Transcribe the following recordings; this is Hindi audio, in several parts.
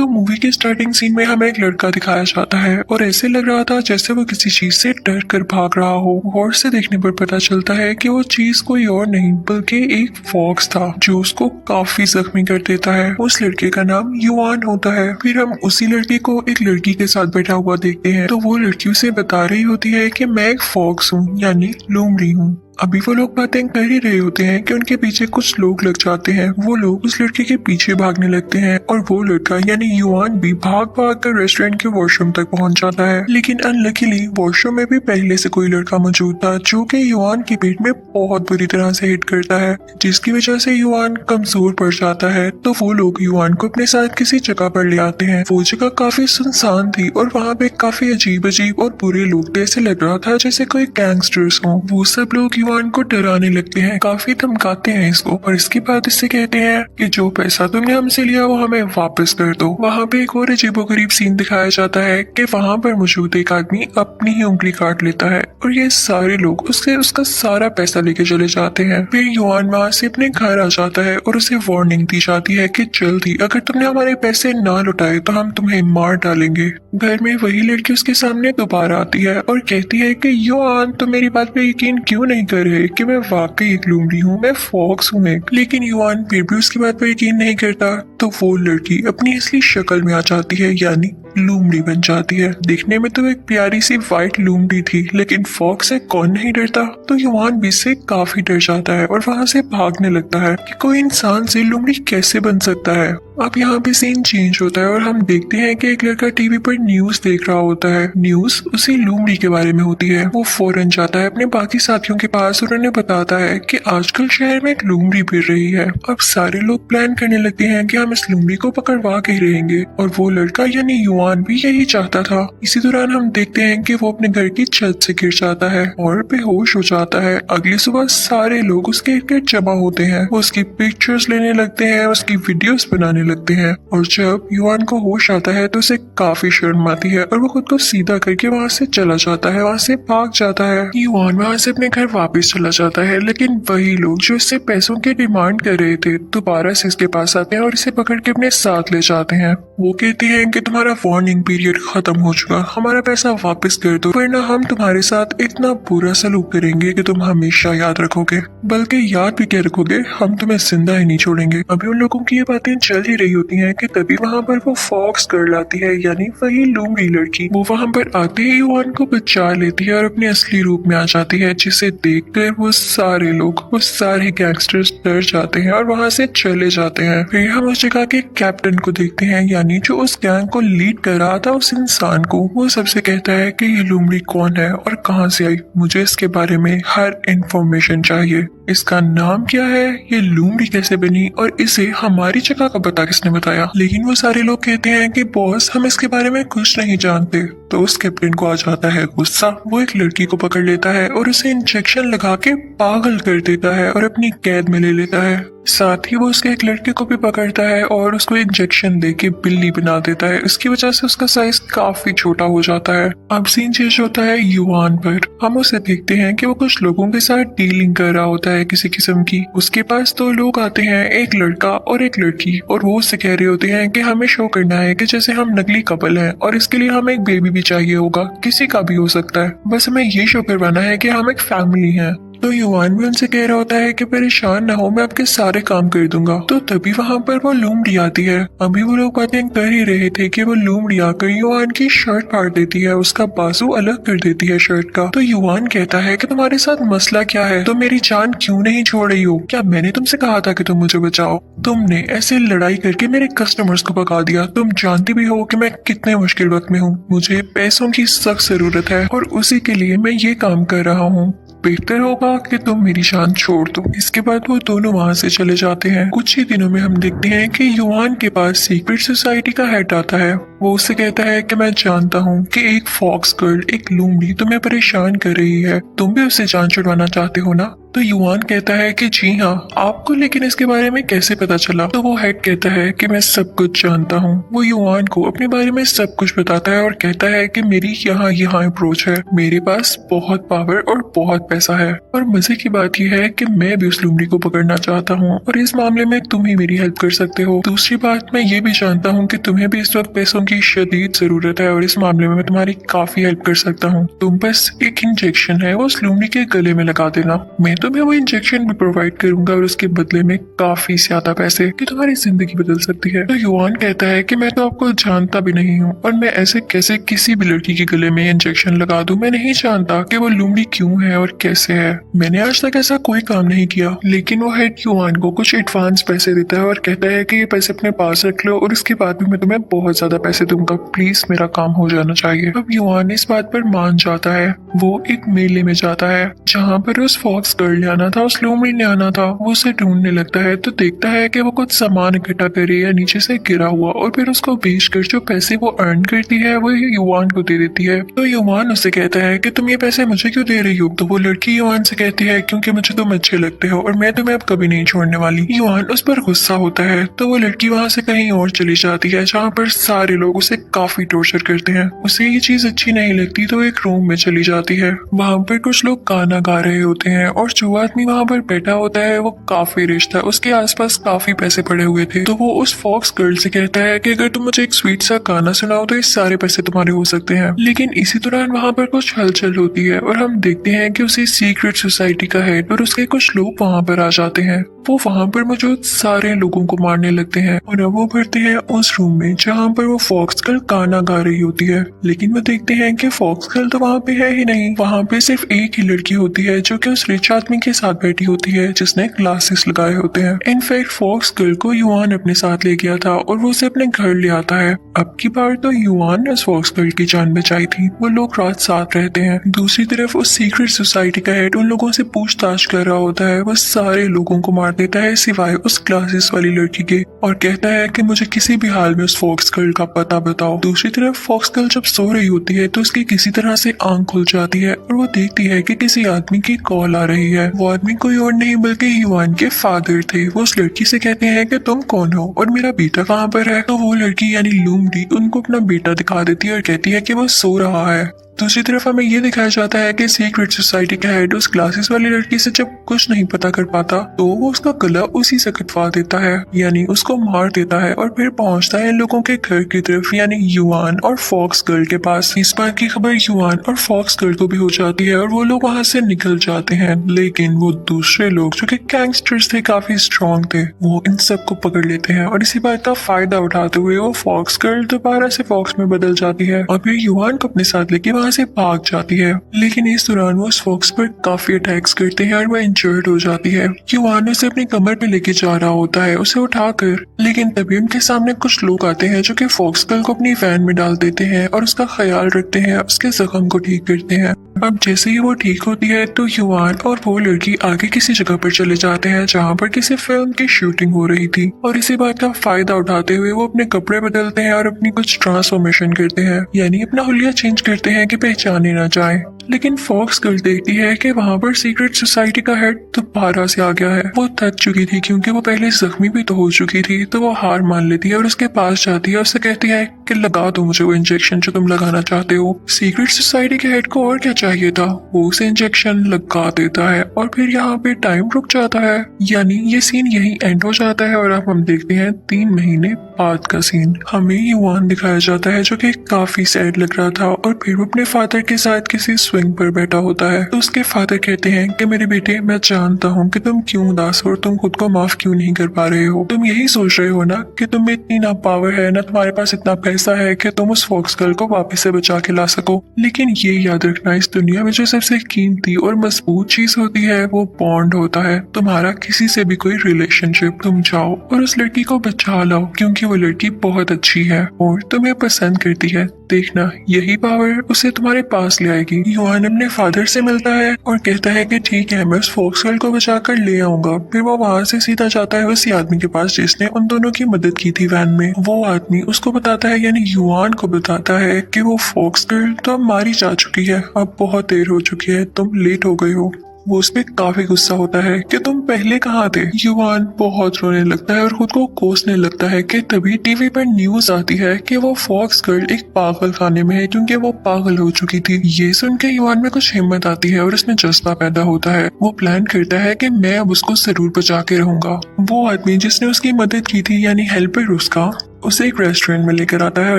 तो मूवी के स्टार्टिंग सीन में हमें एक लड़का दिखाया जाता है और ऐसे लग रहा था जैसे वो किसी चीज से डर कर भाग रहा हो। गौर से देखने पर पता चलता है कि वो चीज कोई और नहीं बल्कि एक फॉक्स था जो उसको काफी जख्मी कर देता है। उस लड़के का नाम युआन होता है। फिर हम उसी लड़के को एक लड़की के साथ बैठा हुआ देखते हैं तो वो लड़की उसे बता रही होती है कि मैं एक फॉक्स हूँ यानी लोमड़ी हूँ। अभी वो लोग बातें कर ही रहे होते हैं कि उनके पीछे कुछ लोग लग जाते हैं। वो लोग उस लड़के के पीछे भागने लगते हैं और वो लड़का यानी युआन भी भाग भाग कर रेस्टोरेंट के वॉशरूम तक पहुंच जाता है। लेकिन अनलकीली वॉशरूम में भी पहले से कोई लड़का मौजूद था जो कि युआन के पेट में बहुत बुरी तरह से हिट करता है, जिसकी वजह से युआन कमजोर पड़ जाता है। तो वो लोग युआन को अपने साथ किसी जगह पर ले आते हैं। वो जगह काफी सुनसान थी और वहाँ पे काफी अजीब अजीब और बुरे लोग थे। ऐसे लग रहा था जैसे कोई गैंगस्टर्स हो। वो सब लोग युआन को डराने लगते हैं, काफी धमकाते हैं इसको और इसके बाद इससे कहते हैं कि जो पैसा तुमने हमसे लिया वो हमें वापस कर दो। वहाँ पे एक और अजीबोगरीब सीन दिखाया जाता है कि वहाँ पर मौजूद एक आदमी अपनी ही उंगली काट लेता है और ये सारे लोग उसका सारा पैसा लेके चले जाते हैं। फिर युआन वहाँ से अपने घर आ जाता है और उसे वार्निंग दी जाती है कि जल्दी अगर तुमने हमारे पैसे ना लौटाए तो हम तुम्हें मार डालेंगे। घर में वही लड़की उसके सामने दोबारा आती है और कहती है कि युआन तुम मेरी बात पे यकीन क्यों नहीं कर रहे कि मैं वाकई एक लोमड़ी हूँ, मैं फॉक्स हूँ एक। लेकिन युआन फिर भी उसकी बात पर यकीन नहीं करता। तो वो लड़की अपनी असली शक्ल में आ जाती है यानी लोमड़ी बन जाती है। दिखने में तो एक प्यारी सी व्हाइट लोमड़ी थी लेकिन फॉक्स से कौन नहीं डरता। तो युआन भी इससे काफी डर जाता है और वहाँ से भागने लगता है कि कोई इंसान से लोमड़ी कैसे बन सकता है। अब यहाँ पे सीन चेंज होता है और हम देखते हैं कि एक लड़का टीवी पर न्यूज देख रहा होता है। न्यूज उसी लोमड़ी के बारे में होती है। वो फौरन जाता है अपने बाकी साथियों के पास और उन्हें बताता है कि आजकल शहर में एक लोमड़ी फिर रही है। अब सारे लोग प्लान करने लगते हैं कि हम इस लोमड़ी को पकड़वा के ही रहेंगे और वो लड़का यानी युआन भी यही चाहता था। इसी दौरान हम देखते हैं कि वो अपने घर की छत से गिर जाता है और बेहोश हो जाता है। अगली सुबह सारे लोग उसके इर्द जमा होते हैं, वो उसकी पिक्चर्स लेने लगते हैं, उसकी वीडियोस बनाने लगते हैं और जब युआन को होश आता है तो उसे काफी शर्म आती है और वो खुद को सीधा करके वहाँ से चला जाता है, वहाँ से भाग जाता है। युआन वहाँ से अपने घर वापस चला जाता है लेकिन वही लोग जो इससे पैसों की डिमांड कर रहे थे दोबारा से इसके पास आते हैं और इसे पकड़ के अपने साथ ले जाते हैं। वो कहते हैं कि तुम्हारा वार्निंग पीरियड खत्म हो चुका, हमारा पैसा वापस कर दो वरना हम तुम्हारे साथ इतना बुरा सलूक करेंगे कि तुम हमेशा याद रखोगे, बल्कि याद भी क्या रखोगे, हम तुम्हें जिंदा ही नहीं छोड़ेंगे। अभी उन लोगों की ये बातें चल ही रही होती हैं कि तभी वहाँ पर वो फॉक्स गर्ल आती है यानी वही लोमड़ी लड़की। वो वहाँ पर आते ही युआन को बचा लेती है और अपने असली रूप में आ जाती है, जिसे देखकर वो सारे लोग, वो सारे गैंगस्टर्स डर जाते हैं और वहाँ से चले जाते हैं। फिर हम उस जगह के कैप्टन को देखते हैं यानी जो उस गैंग को लीड कर रहा था उस इंसान को। वो सबसे कहता है कि ये लोमड़ी कौन है और कहाँ से आई, मुझे इसके बारे में हर इंफॉर्मेशन चाहिए। इसका नाम क्या है, ये लोमड़ी कैसे बनी और इसे हमारी जगह का पता किसने बताया। लेकिन वो सारे लोग कहते हैं कि बॉस हम इसके बारे में कुछ नहीं जानते। तो उस कैप्टन को आ जाता है गुस्सा। वो एक लड़की को पकड़ लेता है और उसे इंजेक्शन लगा के पागल कर देता है और अपनी कैद में ले लेता है। साथ ही वो उसके एक लड़के को भी पकड़ता है और उसको इंजेक्शन देके बिल्ली बना देता है। इसकी वजह से उसका साइज काफी छोटा हो जाता है। अब सीन चेंज होता है युआन पर। हम उसे देखते हैं कि वो कुछ लोगों के साथ डीलिंग कर रहा होता है किसी किस्म की। उसके पास दो लोग आते हैं, एक लड़का और एक लड़की, और वो उससे कह रहे होते हैं कि हमें शो करना है कि जैसे हम नकली कपल हैं और इसके लिए हमें एक बेबी भी चाहिए होगा, किसी का भी हो सकता है, बस हमें ये शो करवाना है कि हम एक फैमिली हैं। तो युआन भी उनसे कह रहा होता है कि परेशान ना हो, मैं आपके सारे काम कर दूंगा। तो तभी वहाँ पर वो लोमड़ी आती है। अभी वो लोग बातें कर ही रहे थे कि वो लोमड़ी आकर युआन की शर्ट फाड़ देती है, उसका बाजू अलग कर देती है शर्ट का। तो युआन कहता है कि तुम्हारे साथ मसला क्या है, तुम मेरी जान क्यों नहीं छोड़ रही हो, क्या मैंने तुमसे कहा था कि तुम मुझे बचाओ? तुमने ऐसे लड़ाई करके मेरे कस्टमर्स को भगा दिया। तुम जानती भी हो कि मैं कितने मुश्किल वक्त में हूँ, मुझे पैसों की सख्त जरूरत है और उसी के लिए मैं ये काम कर रहा हूँ। बेहतर होगा कि तुम मेरी जान छोड़ दो। इसके बाद वो दोनों वहाँ से चले जाते हैं। कुछ ही दिनों में हम देखते हैं कि युआन के पास सीक्रेट सोसाइटी का हेड आता है। वो उससे कहता है कि मैं जानता हूँ कि एक फॉक्स गर्ल, एक लोमड़ी तुम्हें परेशान कर रही है, तुम भी उससे जान छुड़वाना चाहते हो ना, तो युआन कहता है कि जी हाँ, आपको लेकिन इसके बारे में कैसे पता चला? तो वो हेड कहता है कि मैं सब कुछ जानता हूँ। वो युआन को अपने बारे में सब कुछ बताता है और कहता है कि मेरी यहाँ यहाँ अप्रोच है, मेरे पास बहुत पावर और बहुत पैसा है, और मजे की बात यह है कि मैं भी उस लुमड़ी को पकड़ना चाहता हूँ और इस मामले में तुम ही मेरी हेल्प कर सकते हो। दूसरी बात, मैं ये भी जानता हूँ कि तुम्हें भी इस वक्त पैसों की शदीद जरूरत है और इस मामले में मैं तुम्हारी काफी हेल्प कर सकता हूँ। तुम बस एक इंजेक्शन है वो उस लुमड़ी के गले में लगा देना, मैं तुम्हें वो इंजेक्शन भी प्रोवाइड करूंगा और उसके बदले में काफी ज्यादा पैसे कि तुम्हारी जिंदगी बदल सकती है। तो युआन कहता है कि मैं तो आपको जानता भी नहीं हूँ और मैं ऐसे कैसे किसी भी लड़की के गले में इंजेक्शन लगा दूं। मैं नहीं जानता कि वो लुमड़ी क्यों है और कैसे है, मैंने आज तक ऐसा कोई काम नहीं किया। लेकिन वो हेड युआन को कुछ एडवांस पैसे देता है और कहता है कि ये पैसे अपने पास रख लो और उसके बाद भी मैं तुम्हें बहुत ज्यादा पैसे दूंगा, प्लीज मेरा काम हो जाना चाहिए। अब युआन इस बात पर मान जाता है। वो एक मेले में जाता है जहाँ पर उस फॉक्स गर्ल ने आना था, उस लुमड़ी ने आना था। वो उसे ढूंढने लगता है तो देखता है कि वो कुछ सामान इकट्ठा कर रही है नीचे से गिरा हुआ, और फिर उसको बेचकर जो पैसे वो अर्न करती है वो युआन को दे देती है। तो युआन उससे कहता है कि तुम ये पैसे मुझे क्यों दे रही हो? तो वो लड़की युआन से कहती है क्योंकि मुझे तुम अच्छे लगते हो और मैं तुम्हें अब कभी नहीं छोड़ने वाली। युआन उस पर गुस्सा होता है तो वो लड़की वहाँ से कहीं और चली जाती है जहाँ पर सारे लोग उसे काफी टॉर्चर करते हैं। उसे ये चीज अच्छी नहीं लगती तो एक रूम में चली जाती है। वहाँ पर कुछ लोग गाना गा रहे होते हैं और जो आदमी वहाँ पर बैठा होता है वो काफी रिच था, उसके आसपास काफी पैसे पड़े हुए थे। तो वो उस फॉक्स गर्ल से कहता है कि अगर तुम मुझे एक स्वीट सा गाना सुनाओ तो ये सारे पैसे तुम्हारे हो सकते हैं। लेकिन इसी दौरान वहाँ पर कुछ हलचल होती है और हम देखते हैं कि उसी सीक्रेट सोसाइटी का हेड और उसके कुछ लोग वहाँ पर आ जाते हैं। वो वहाँ पर मौजूद सारे लोगों को मारने लगते हैं और अब वो भरते हैं उस रूम में जहाँ पर वो फॉक्स गर्ल गाना गा रही होती है। लेकिन वो देखते हैं कि फॉक्स गर्ल तो वहाँ पे है ही नहीं, वहाँ पे सिर्फ एक ही लड़की होती है जो कि उस रिच आदमी के साथ बैठी होती है जिसने ग्लासेस लगाए होते हैं। इनफैक्ट फॉक्स गर्ल को युआन अपने साथ ले गया था और वो उसे अपने घर ले आता है। अब की बार तो युआन ने उस फॉक्स गर्ल की जान बचाई थी। वो लोग रात साथ रहते हैं। दूसरी तरफ उस सीक्रेट सोसाइटी का हेड उन लोगों से पूछताछ कर रहा होता है। वो सारे लोगों को मार देता है सिवाय उस ग्लासेस वाली लड़की के और कहता है कि मुझे किसी भी हाल में उस फॉक्स गर्ल का पता बताओ। दूसरी तरफ फॉक्स गर्ल जब सो रही होती है तो उसकी किसी तरह से आंख खुल जाती है और वो देखती है कि किसी आदमी की कॉल आ रही है। वो आदमी कोई और नहीं बल्कि युआन के फादर थे। वो उस लड़की से कहते हैं कि तुम कौन हो और मेरा बेटा कहाँ पर है? तो वो लड़की यानी लुमड़ी उनको अपना बेटा दिखा देती है और कहती है कि वो सो रहा है। दूसरी तरफ हमें ये दिखाया जाता है कि सीक्रेट सोसाइटी का हेड उस ग्लासेस वाली लड़की से जब कुछ नहीं पता कर पाता तो वो उसका गला उसी से कटवा देता है, यानी उसको मार देता है और फिर पहुंचता है इन लोगों के घर की तरफ यानी युआन और फॉक्स गर्ल के पास। इस बात की खबर युआन और फॉक्स गर्ल को भी हो जाती है और वो लोग वहाँ से निकल जाते हैं। लेकिन वो दूसरे लोग जो कि गैंगस्टर्स थे, काफी स्ट्रॉन्ग थे, वो इन सबको पकड़ लेते हैं और इसी बात का फायदा उठाते हुए वो फॉक्स गर्ल दोबारा से फॉक्स में बदल जाती है और फिर युआन को अपने साथ लेके वहाँ से भाग जाती है। लेकिन इस दौरान वो उस फॉक्स पर काफी अटैक्स करते हैं और वो इंजर्ड हो जाती है। युआन उसे अपनी कमर पे लेके जा रहा होता है उसे उठाकर, लेकिन तभी उनके सामने कुछ लोग आते हैं जो कि फॉक्स गर्ल को अपनी वैन में डाल देते हैं और उसका ख्याल रखते हैं, उसके जख्म को ठीक करते हैं। अब जैसे ही वो ठीक होती है तो युआन और वो लड़की आगे किसी जगह पर चले जाते हैं जहाँ पर किसी फिल्म की शूटिंग हो रही थी और इसी बात का फायदा उठाते हुए वो अपने कपड़े बदलते हैं और अपनी कुछ ट्रांसफॉर्मेशन करते हैं, यानी अपना हुलिया चेंज करते हैं कि पहचाने ना जाए। लेकिन फॉक्स गर्ल देखती है कि वहाँ पर सीक्रेट सोसाइटी का हेड दोबारा से आ गया है। वो थक चुकी थी क्योंकि वो पहले जख्मी भी तो हो चुकी थी, तो वो हार मान लेती है और उसके पास जाती है। उससे कहती है कि लगा दो मुझे वो इंजेक्शन जो तुम लगाना चाहते हो। सीक्रेट सोसाइटी के हेड को और क्या चाहिए था, वो उसे इंजेक्शन लगा देता है और फिर यहाँ पे टाइम रुक जाता है, यानी ये सीन यही एंड हो जाता है। और अब हम देखते हैं 3 महीने बाद का सीन। हमें युआन दिखाया जाता है जो कि काफी सैड लग रहा था और फिर वो अपने फादर के साथ किसी स्विंग पर बैठा होता है। तो उसके फादर कहते हैं कि मेरे बेटे, मैं जानता हूँ कि तुम क्यों उदास हो और तुम खुद को माफ क्यों नहीं कर पा रहे हो। तुम यही सोच रहे हो ना कि तुम में इतनी ना पावर है, ना तुम्हारे पास इतना पैसा है कि तुम उस फॉक्स गर्ल को वापस से बचा के ला सको। लेकिन ये याद रखना, इस दुनिया में जो सबसे कीमती और मजबूत चीज होती है वो बॉन्ड होता है, तुम्हारा किसी से भी कोई रिलेशनशिप। तुम जाओ और उस लड़की को बचा लाओ क्योंकि वो लड़की बहुत अच्छी है और तुम्हें पसंद करती है। देखना, यही पावर उसे तुम्हारे पास ले आएगी। युआन अपने फादर से मिलता है और कहता है कि ठीक है, मैं उस फॉक्स गर्ल को बचा कर ले आऊंगा। फिर वो वहाँ से सीधा जाता है उसी आदमी के पास जिसने उन दोनों की मदद की थी वैन में। वो आदमी उसको बताता है, यानी युआन को बताता है कि वो फॉक्स गर्ल तो अब मारी जा चुकी है, अब बहुत देर हो चुकी है, तुम लेट हो गए हो। वो उस पे काफी गुस्सा होता है कि तुम पहले कहाँ थे। युवान बहुत रोने लगता है और खुद को कोसने लगता है कि तभी टीवी पर न्यूज आती है कि वो फॉक्स गर्ल एक पागल खाने में है क्योंकि वो पागल हो चुकी थी। ये सुन के युवान में कुछ हिम्मत आती है और उसमें जज्बा पैदा होता है। वो प्लान करता है कि मैं अब उसको जरूर बचा के रहूंगा। वो आदमी जिसने उसकी मदद की थी यानी हेल्पर उसका उसे एक रेस्टोरेंट में लेकर आता है और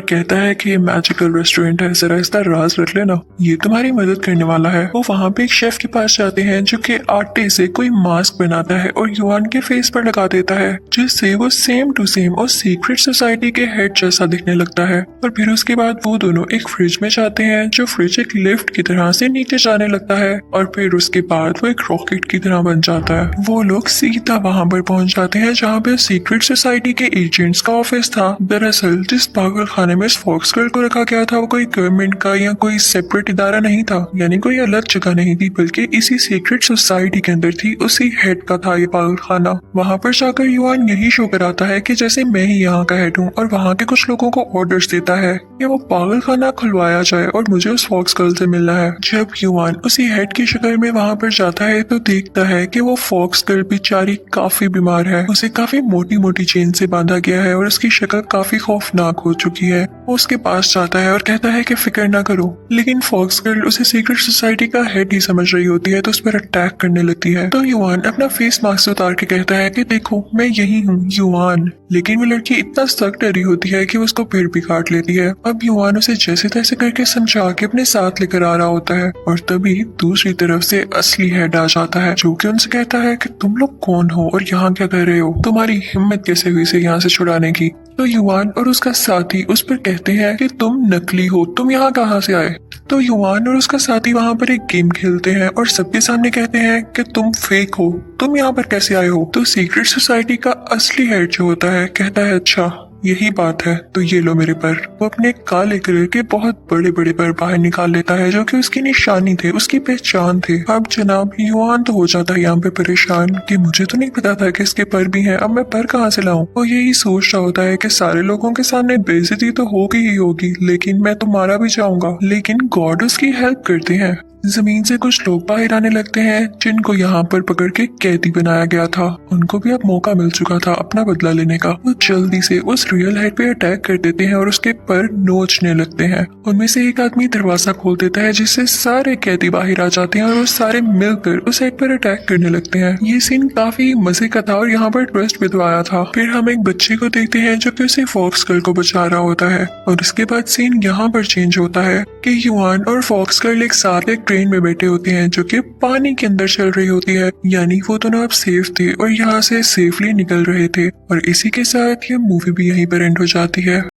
कहता है कि ये मैजिकल रेस्टोरेंट है, जरा इसका राज रख लेना, ये तुम्हारी मदद करने वाला है। वो वहाँ पे एक शेफ के पास जाते हैं जो कि आटे से कोई मास्क बनाता है और युवान के फेस पर लगा देता है, जिससे वो सेम टू सेम और सीक्रेट सोसाइटी के हेड जैसा दिखने लगता है। और फिर उसके बाद वो दोनों एक फ्रिज में जाते हैं जो फ्रिज एक लिफ्ट की तरह से नीचे जाने लगता है और फिर उसके बाद वो एक रॉकेट की तरह बन जाता है। वो लोग सीधा वहाँ पर पहुंच जाते हैं जहाँ पे सीक्रेट सोसाइटी के एजेंट्स का ऑफिस था। दरअसल जिस पागल खाने में इस फॉक्स गर्ल को रखा गया था वो कोई गवर्नमेंट का या कोई सेपरेट इदारा नहीं था, यानी कोई अलग जगह नहीं थी, बल्कि इसी सीक्रेट सोसाइटी के अंदर थी, उसी हेड का था ये पागल खाना। वहाँ पर जाकर युवान यही शो कराता है कि जैसे मैं ही यहाँ का हेड हूँ और वहाँ के कुछ लोगों को ऑर्डर्स देता है कि वो पागल खाना खुलवाया जाए और मुझे उस फॉक्स गर्ल से मिलना है। जब युवान उसी हेड की शक्ल में वहाँ पर जाता है तो देखता है कि वो फॉक्स गर्ल बेचारी काफी बीमार है, उसे काफी मोटी मोटी चेन से बांधा गया है और उसकी शक्ल काफी खौफनाक हो चुकी है। वो उसके पास जाता है और कहता है कि फिक्र ना करो, लेकिन फॉक्स गर्ल उसे सीक्रेट सोसाइटी का हेड ही समझ रही होती है तो उस पर अटैक करने लगती है। तो युवान अपना फेस मास्क उतार के कहता है कि देखो मैं यही हूँ युवान, लेकिन वो लड़की इतना सख्त डरी होती है कि उसको फिर भी काट लेती है। अब युवान उसे जैसे तैसे करके समझा के अपने साथ लेकर आ रहा होता है और तभी दूसरी तरफ से असली हेड आ जाता है जो कि उनसे कहता है कि तुम लोग कौन हो और यहाँ क्या कर रहे हो, तुम्हारी हिम्मत कैसे हुई इसे यहाँ से छुड़ाने की। तो युवान और उसका साथी उस पर कहते हैं कि तुम नकली हो, तुम यहाँ कहाँ से आए। तो युवान और उसका साथी वहाँ पर एक गेम खेलते हैं और सबके सामने कहते हैं कि तुम फेक हो, तुम यहाँ पर कैसे आए हो। तो सीक्रेट सोसाइटी का असली हेड जो होता है कहता है अच्छा यही बात है तो ये लो मेरे पर। वो अपने काले कलर के बहुत बड़े बड़े पर बाहर निकाल लेता है जो कि उसकी निशानी थे, उसकी पहचान थे। अब जनाब युवान तो हो जाता है यहाँ पे परेशान कि मुझे तो नहीं पता था कि इसके पर भी हैं, अब मैं पर कहाँ से लाऊं। वो यही सोच रहा होता है कि सारे लोगों के सामने बेइज्जती तो होगी ही होगी, लेकिन मैं तो मारा भी जाऊंगा। लेकिन गॉड उसकी हेल्प करते हैं। जमीन से कुछ लोग बाहर आने लगते हैं जिनको यहाँ पर पकड़ के कैदी बनाया गया था। उनको भी अब मौका मिल चुका था अपना बदला लेने का। वो जल्दी से उस रियल हेड पे अटैक कर देते हैं और उसके पर नोचने लगते हैं। उनमें से एक आदमी दरवाजा खोल देता है जिससे सारे कैदी बाहर आ जाते हैं और वो सारे मिलकर उस हेड पर अटैक करने लगते हैं। ये सीन काफी मजे का था और यहाँ पर ट्विस्ट भी तो आया था। फिर हम एक बच्चे को देखते हैं जो कि उसे फॉक्स गर्ल को बचा रहा होता है और उसके बाद सीन यहाँ पर चेंज होता है कि युवान और फॉक्स गर्ल एक साथ एक ट्रेन में बैठे होते हैं जो कि पानी के अंदर चल रही होती है, यानी वो दोनों अब सेफ थे और यहाँ से सेफली निकल रहे थे। और इसी के साथ ये मूवी भी यहीं पर एंड हो जाती है।